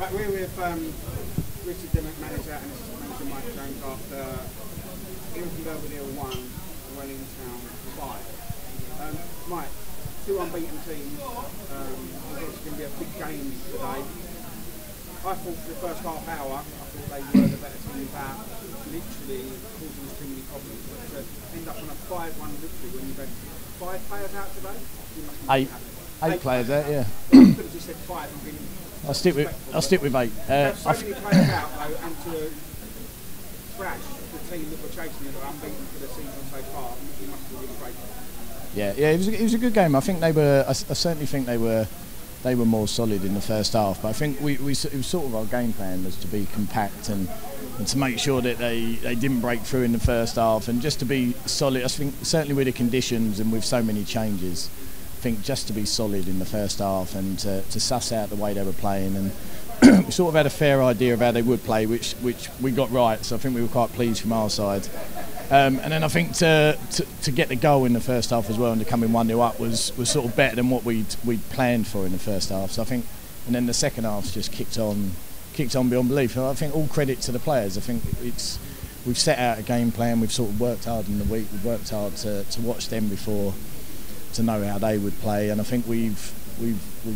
But we're with Richard Dimmock, manager, and assistant manager Mike Jones after Erith and Belvedere 1, Wellington 5. Mike, two unbeaten teams. It's obviously going to be a big game today. I thought for the first half hour, I thought they were the better team without literally causing us too many problems. But to end up on a 5-1 victory when you've had 5 players out today, you must be happy. Eight players out, yeah. You could have just said 5 and been I'll stick with 8. so many players out though, and to thrash the team that were chasing you that are unbeaten for the season so far, you must be really grateful. Yeah, it was a good game. I think they were. I certainly think they were more solid in the first half. But I think it was sort of our game plan was to be compact and to make sure that they didn't break through in the first half and just to be solid. I think certainly with the conditions and with so many changes, I think just to be solid in the first half and to suss out the way they were playing, and we sort of had a fair idea of how they would play, which we got right. So I think we were quite pleased from our side. And then I think to get the goal in the first half as well and to come in 1-0 up was sort of better than what we'd planned for in the first half. So I think, and then the second half just kicked on beyond belief. I think all credit to the players. I think we've set out a game plan. We've sort of worked hard in the week. We've worked hard to watch them before, to know how they would play. And I think we've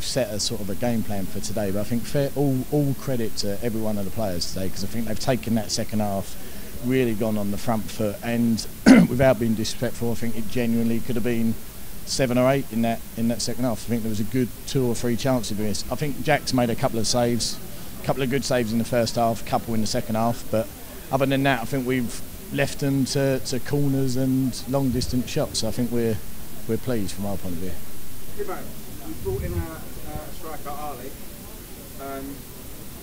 set a sort of a game plan for today. But I think all credit to every one of the players today, because I think they've taken that second half, really gone on the front foot, and without being disrespectful, I think it genuinely could have been 7 or 8 in that second half. I think there was a good 2 or 3 chances we missed. I think Jack's made a couple of saves, a couple of good saves in the first half, a couple in the second half, but other than that I think we've left them to corners and long distance shots. So I think we're pleased from our point of view. Dimmock, you brought in a striker, Ali.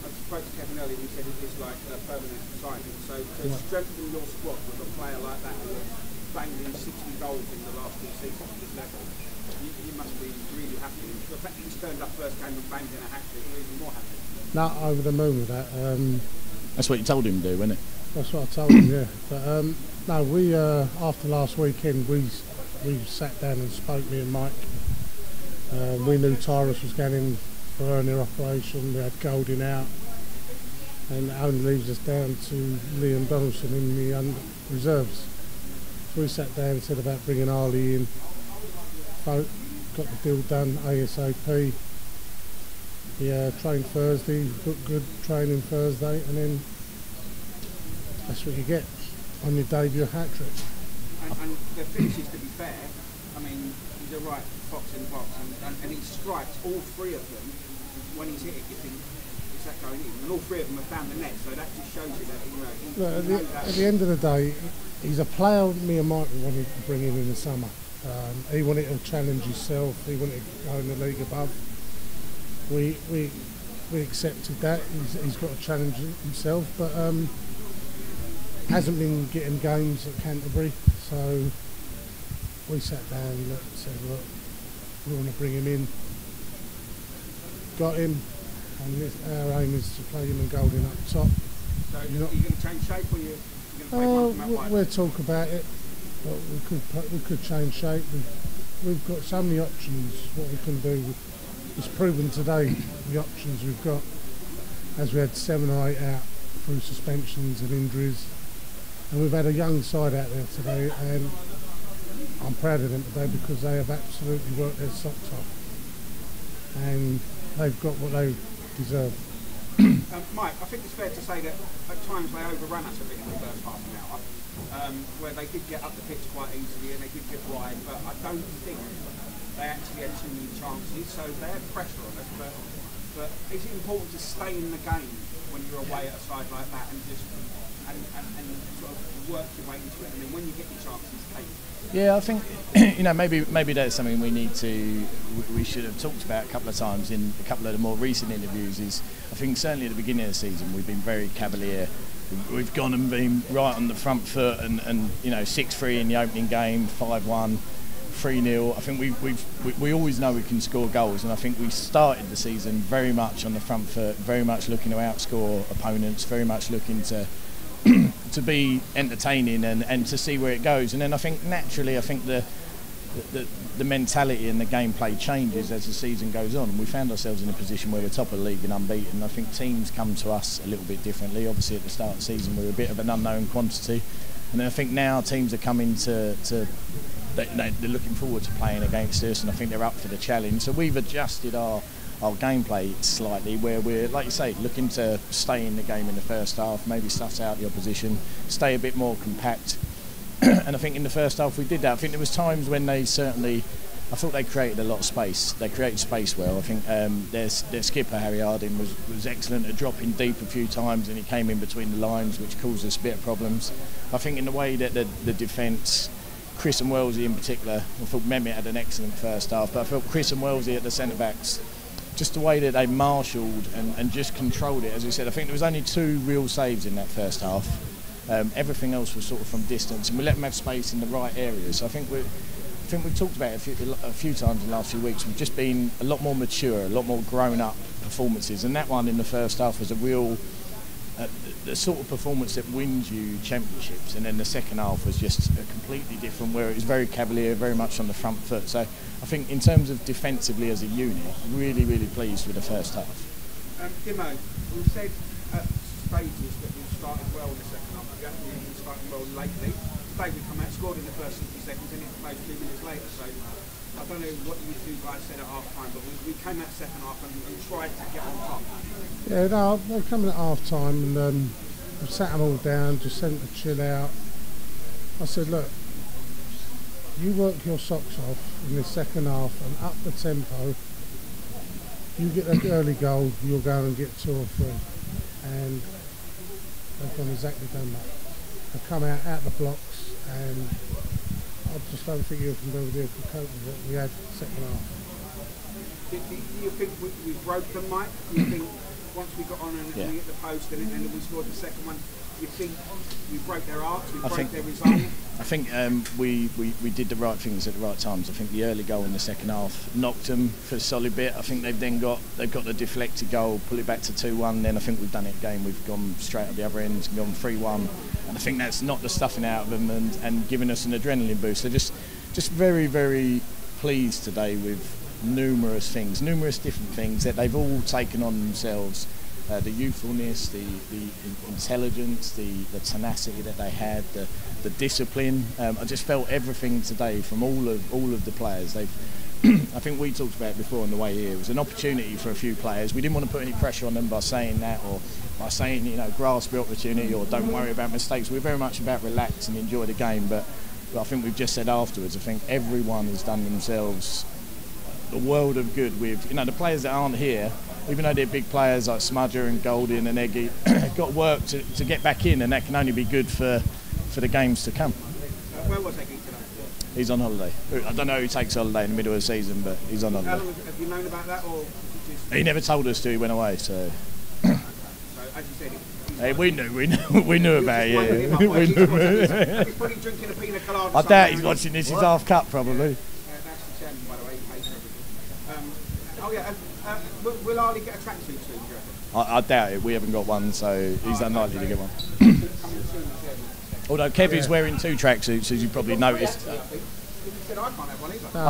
I spoke to Kevin earlier and he said it's like a permanent signing. So to strengthen your squad with a player like that who has banged in 60 goals in the last 2 seasons at this level, you must be really happy. The fact that he's turned up first game and banged in a hat-trick, you're even more happy. No, over the moon with that. That's what you told him to do, wasn't it? That's what I told him, yeah. But no, we after last weekend we sat down and spoke, me and Mike. We knew Tyrus was going in for a hernia operation. We had Golding out, and it only leaves us down to Liam Donaldson in the reserves. So we sat down and said about bringing Ali in. Got the deal done ASAP. He trained Thursday, looked good training Thursday, and then that's what you get on your debut hat-trick. And the finishes, to be fair, I mean, he's a right fox in the box, and he strikes all 3 of them. When he's hit it, you think, is that going in? And all 3 of them have found the net, so that just shows you that, at the end of the day, he's a player me and Mike wanted to bring in the summer. He wanted to challenge himself, he wanted to go in the league above. We accepted that. He's got to challenge himself, but hasn't been getting games at Canterbury, so we sat down and said, look, we want to bring him in. Got him, and our aim is to play him and Golding up top. So are you going to change shape, or are you going to play one from out wide? We'll talk about it, but we could change shape. We've got so many options what we can do. It's proven today the options we've got, as we had 7 or 8 out through suspensions and injuries, and we've had a young side out there today, and I'm proud of them today because they have absolutely worked their socks off, and they've got what they deserve. Mike, I think it's fair to say that at times they overran us a bit in the first half an hour, where they did get up the pitch quite easily and they did get wide, but I don't think they actually had too many chances, so they had pressure on us. But is it important to stay in the game when you're away at a side like that and just and sort of work your way into it, and then when you get your chances, take it? Yeah, I think maybe that's something we should have talked about a couple of times in a couple of the more recent interviews. Is I think certainly at the beginning of the season we've been very cavalier. We've gone and been right on the front foot, and 6-3 in the opening game, 5-1. 3-0. I think we always know we can score goals, and I think we started the season very much on the front foot, very much looking to outscore opponents, very much looking to to be entertaining and to see where it goes. And then I think naturally, the the mentality and the gameplay changes as the season goes on. And we found ourselves in a position where we're top of the league and unbeaten. I think teams come to us a little bit differently. Obviously, at the start of the season, we were a bit of an unknown quantity. And then I think now teams are coming they're looking forward to playing against us, and I think they're up for the challenge. So we've adjusted our gameplay slightly, where we're, like you say, looking to stay in the game in the first half, maybe suss out the opposition, stay a bit more compact. And I think in the first half we did that. I think there was times when I thought they created a lot of space. They created space well. I think their skipper, Harry Harding, was excellent at dropping deep a few times, and he came in between the lines, which caused us a bit of problems. I think in the way that the defence, Chris and Wellesley in particular, I thought Mehmet had an excellent first half, but I felt Chris and Wellesley at the centre-backs, just the way that they marshalled and just controlled it. As we said, I think there was only 2 real saves in that first half. Everything else was sort of from distance, and we let them have space in the right areas. So I think we've talked about it a few times in the last few weeks. We've just been a lot more mature, a lot more grown-up performances, and that one in the first half was a real the sort of performance that wins you championships. And then the second half was just a completely different, where it was very cavalier, very much on the front foot. So I think in terms of defensively as a unit, really, really pleased with the first half. Dimmock, we've said at stages that we've started well in the second half. We haven't really been starting well lately. Today we come out, scored in the first 60 seconds, and it closed 2 minutes later. So I don't know what you two guys said at half time, but we came out second half and tried to get on top. Yeah, no, they come in at half time, and we sat them all down, just sent them to chill out. I said, look, you work your socks off in the second half and up the tempo. You get an early goal, you'll go and get 2 or 3. And they've done exactly done that. They've come out the blocks, and I just don't think you can Belvedere could cope with what we had second half. Do you think we broke them, Mike? Do you think once we got on and we hit the post and then we scored the second one, you think we broke their arcs, we broke their resolve? I think we did the right things at the right times. I think the early goal in the second half knocked them for a solid bit. I think they've got the deflected goal, pull it back to 2-1. Then I think we've done it again. We've gone straight at the other end and gone 3-1. And I think that's knocked the stuffing out of them and given us an adrenaline boost. So just very, very pleased today with numerous different things that they've all taken on themselves. The youthfulness, the intelligence, the tenacity that they had, the discipline. I just felt everything today from all of the players. I think we talked about it before on the way here. It was an opportunity for a few players. We didn't want to put any pressure on them by saying that, or by saying, grasp the opportunity, or don't worry about mistakes. We're very much about relax and enjoy the game. But I think we've just said afterwards, I think everyone has done themselves a world of good with, the players that aren't here, even though they're big players like Smudger and Golding and Eggy, got work to get back in, and that can only be good for the games to come. Where was Eggy today? He's on holiday. I don't know who takes holiday in the middle of the season, but he's on holiday. How long have you known about that, or just... He never told us till he went away, so... So, as you said, we knew about it, yeah. We knew about it. He's probably drinking a pina colada. I doubt he's watching this. He's half cut, probably. Yeah, that's the chairman, by the way. He pays everything. Will Ali get a tracksuit soon, do you reckon? I doubt it. We haven't got one, so he's unlikely to get one. Although Kev is wearing 2 tracksuits, as you probably noticed. He said I can't have one either. No,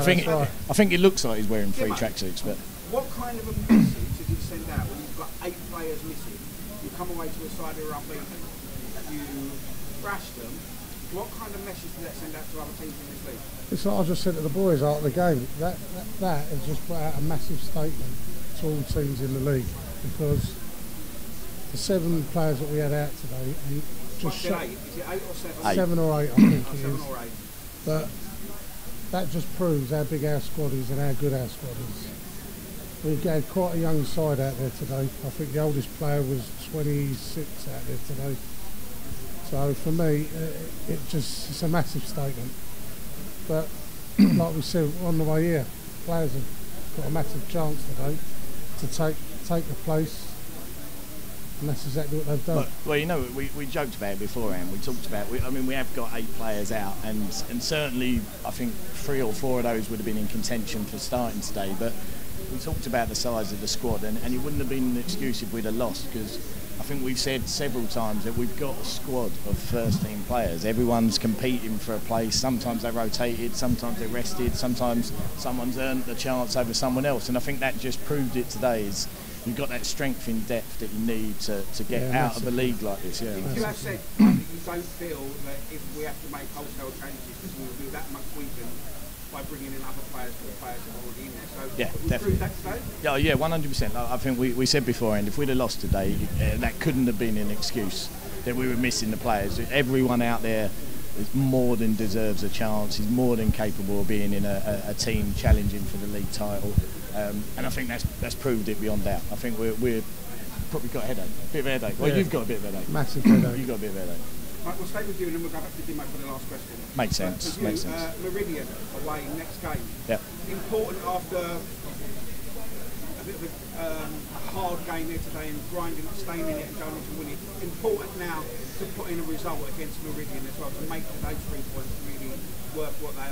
I think it looks like he's wearing 3 tracksuits, but... What kind of a message did you send out when you've got 8 players missing? You come away to a side who are unbeaten, you thrash them. What kind of message does that send out to other teams in this league? It's like I just said to the boys after the game. That has just put out a massive statement to all teams in the league, because the 7 players that we had out today just shot. Is it 8 or 7? 7 or 8, I think it 7 is. or 8. But that just proves how big our squad is and how good our squad is. We've had quite a young side out there today. I think the oldest player was 26 out there today. So for me, it's a massive statement. But like we said on the way here, players have got a massive chance today to take the place, and that's exactly what they've done. Well, we joked about it beforehand. We talked about we have got 8 players out, and certainly I think 3 or 4 of those would have been in contention for starting today. But we talked about the size of the squad, and it wouldn't have been an excuse if we'd have lost, because I think we've said several times that we've got a squad of first-team players. Everyone's competing for a place. Sometimes they're rotated, sometimes they're rested, sometimes someone's earned the chance over someone else. And I think that just proved it today. Is you've got that strength in depth that you need to get out of a league like this. Yeah. You have said that you don't feel that if we have to make wholesale changes, that we will do that much weaken by bringing in other players to the players that are already in there. So yeah, we definitely. proved that today? Yeah, 100%. I think we said beforehand, if we'd have lost today, that couldn't have been an excuse that we were missing the players. Everyone out there is more than deserves a chance. Is more than capable of being in a team challenging for the league title. And I think that's proved it beyond doubt. I think we're probably got a headache, a bit of a headache. Well, you've got a bit of a headache. Massive headache. You've got a bit of a headache. Right, we'll stay with you and then we'll go back to Dimmock for the last question. Makes sense. For you, Makes sense. Meridian away next game. Yeah. Important after a bit of a hard game here today and grinding, staying in it and going on to win it. Important now to put in a result against Meridian as well to make those 3 points really worth what they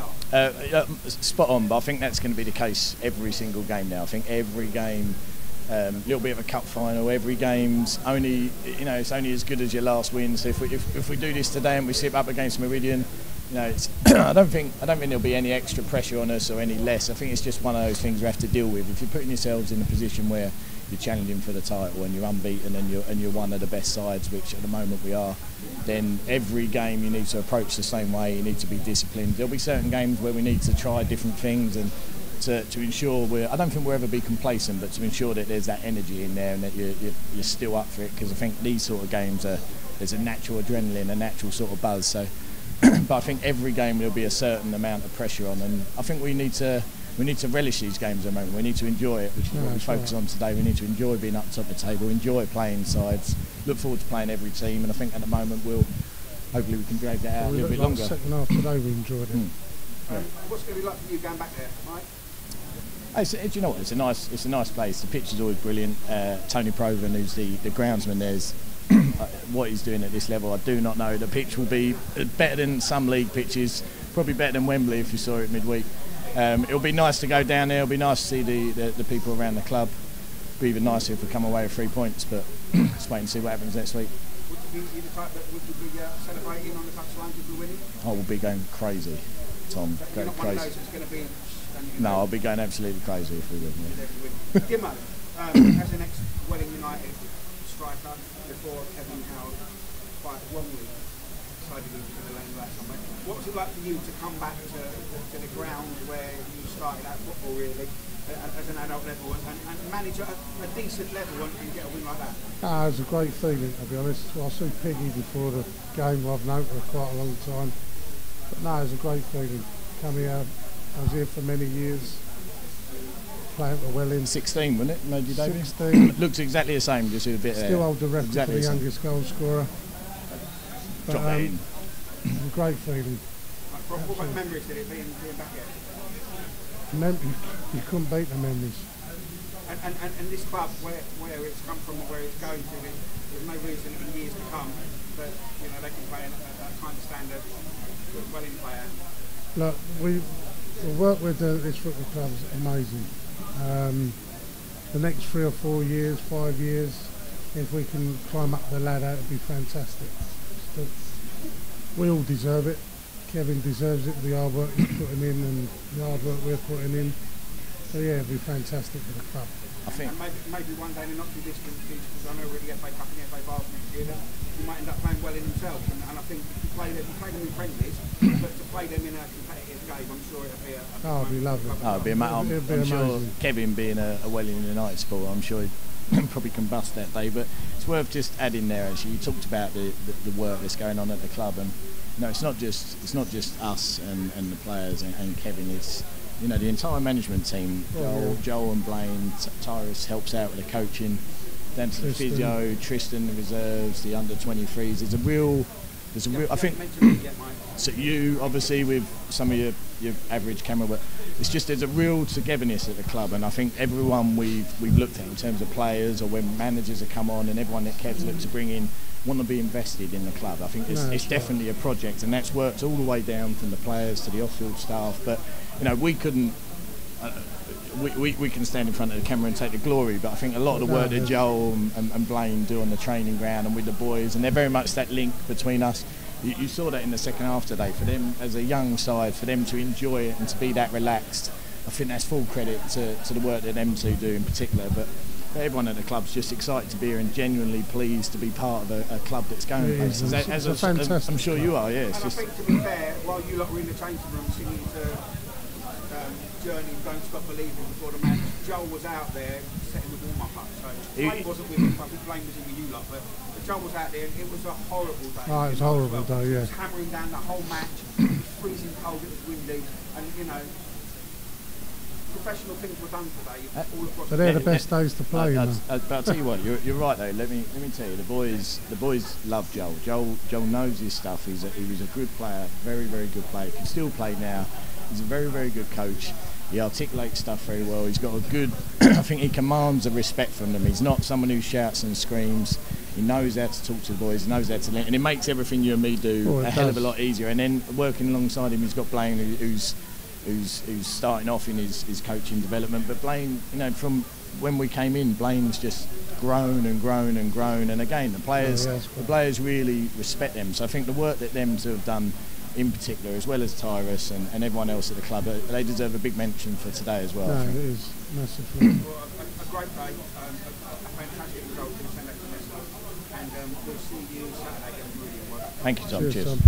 are. Spot on, but I think that's going to be the case every single game now. I think every game. Little bit of a cup final. Every game's only, it's only as good as your last win. So if we do this today and we sit up against Meridian, it's I don't think there'll be any extra pressure on us or any less. I think it's just one of those things we have to deal with. If you're putting yourselves in a position where you're challenging for the title and you're unbeaten and you're one of the best sides, which at the moment we are, then every game you need to approach the same way. You need to be disciplined. There'll be certain games where we need to try different things and. To ensure I don't think we'll ever be complacent, but to ensure that there's that energy in there and that you're still up for it, because I think these sort of games there's a natural adrenaline, a natural sort of buzz. So, but I think every game there'll be a certain amount of pressure on, and I think we need to relish these games at the moment. We need to enjoy it, which is what we focus on today. We need to enjoy being up top of the table, enjoy playing sides, look forward to playing every team, and I think at the moment hopefully we can drag that out a little bit longer. Second half today we enjoyed it. What's it going to be like for you going back there, Mike? Do you know what? It's a nice place. The pitch is always brilliant. Tony Proven, who's the groundsman, there's what he's doing at this level. I do not know. The pitch will be better than some league pitches, probably better than Wembley if you saw it midweek. It'll be nice to go down there. It'll be nice to see the people around the club. It'll be even nicer if we come away with 3 points. But let's wait and see what happens next week. Would you be the type that would be celebrating on the touchline if we win it? I will be going crazy, Tom. Going crazy. It's going to be. No, I'll be going absolutely crazy if we win. Dimmock, as an ex-Welling United striker, before Kevin Howard quite wrongly decided he was going to land that somewhere. What was it like for you to come back to the ground where you started out football, really, as an adult level, and manage a decent level and get a win like that? It was a great feeling, to be honest. Well, I saw Piggy before the game. I've known her for quite a long time. But no, it was a great feeling. Come here. I was here for many years, playing for Welling. 16, wasn't it? Made you debut? 16. Looks exactly the same, just with a bit Still hold the record exactly for the youngest goal scorer. Drop that in. It was a great feeling. What memories did it being back here? You couldn't beat the memories. And this club, where it's come from or where it's going to, there's no reason in years to come that they can play a kind of standard Welling player. Look, the work with this football club is amazing. The next 3 or 4 years, 5 years, if we can climb up the ladder, it'd be fantastic. But we all deserve it. Kevin deserves it, the hard work he's putting in and the hard work we're putting in. So yeah, it'd be fantastic for the club. I think. And maybe one day in the not too distant future, because I know we're the FA Cup and the FA Vase next year, that you might end up playing well in themselves. And I think if you play them in friendlies, but to play them in a competitive game, I'm sure it'll be it'd be lovely. It'd be I'm sure Kevin being a Welling United supporter, I'm sure he'd probably combust that day. But it's worth just adding there. Actually, you talked about the work that's going on at the club, and it's not just us and the players and Kevin. It's the entire management team. Joel and Blaine, Tyrus helps out with the coaching, down to the physio, Tristan, the reserves, the under 23s. There's a real. I think. So you obviously with some of your average camera work, it's just there's a real togetherness at the club, and I think everyone we've looked at in terms of players or when managers have come on and everyone that Kev's looked to bring in want to be invested in the club. I think it's definitely a project, and that's worked all the way down from the players to the off-field staff. But we couldn't. we can stand in front of the camera and take the glory, but I think a lot of the work that Joel and Blaine do on the training ground and with the boys, and they're very much that link between us. You saw that in the second half today. For them as a young side, for them to enjoy it and to be that relaxed, I think that's full credit to the work that them two do in particular. But everyone at the club's just excited to be here and genuinely pleased to be part of a club that's going places. As I'm sure you are, yeah. And I think, to be fair, while you lot were in the changing room singing to Journey, Don't Stop Believing before the match, Joel was out there setting the warm-up up. So Blaine wasn't with him, I think Blaine was in with you lot, but Joel was out there and it was a horrible day. Oh, it was a horrible day, yeah. It was hammering down the whole match, it was freezing cold, it was windy, and you know, professional things were done today all across. But they're the best days to play. But I'll tell you what, you're right though. Let me tell you, the boys love Joel. Joel knows his stuff. He was a good player, very good player. Can still play now. He's a very good coach. He articulates stuff very well. He's got a good. I think he commands a respect from them. He's not someone who shouts and screams. He knows how to talk to the boys. He knows how to, and it makes everything you and me do a hell of a lot easier. And then working alongside him, he's got Blaine, who's starting off in his coaching development. But Blaine, you know, from when we came in, Blaine's just grown and grown and grown. And again, the players really respect them. So I think the work that them two have done, in particular, as well as Tyrus and everyone else at the club, they deserve a big mention for today as well. No, it is massively. Well, a great day, a fantastic result to send out to Leicester, and we'll see you Saturday. Thank you, Tom. Cheers. Tom.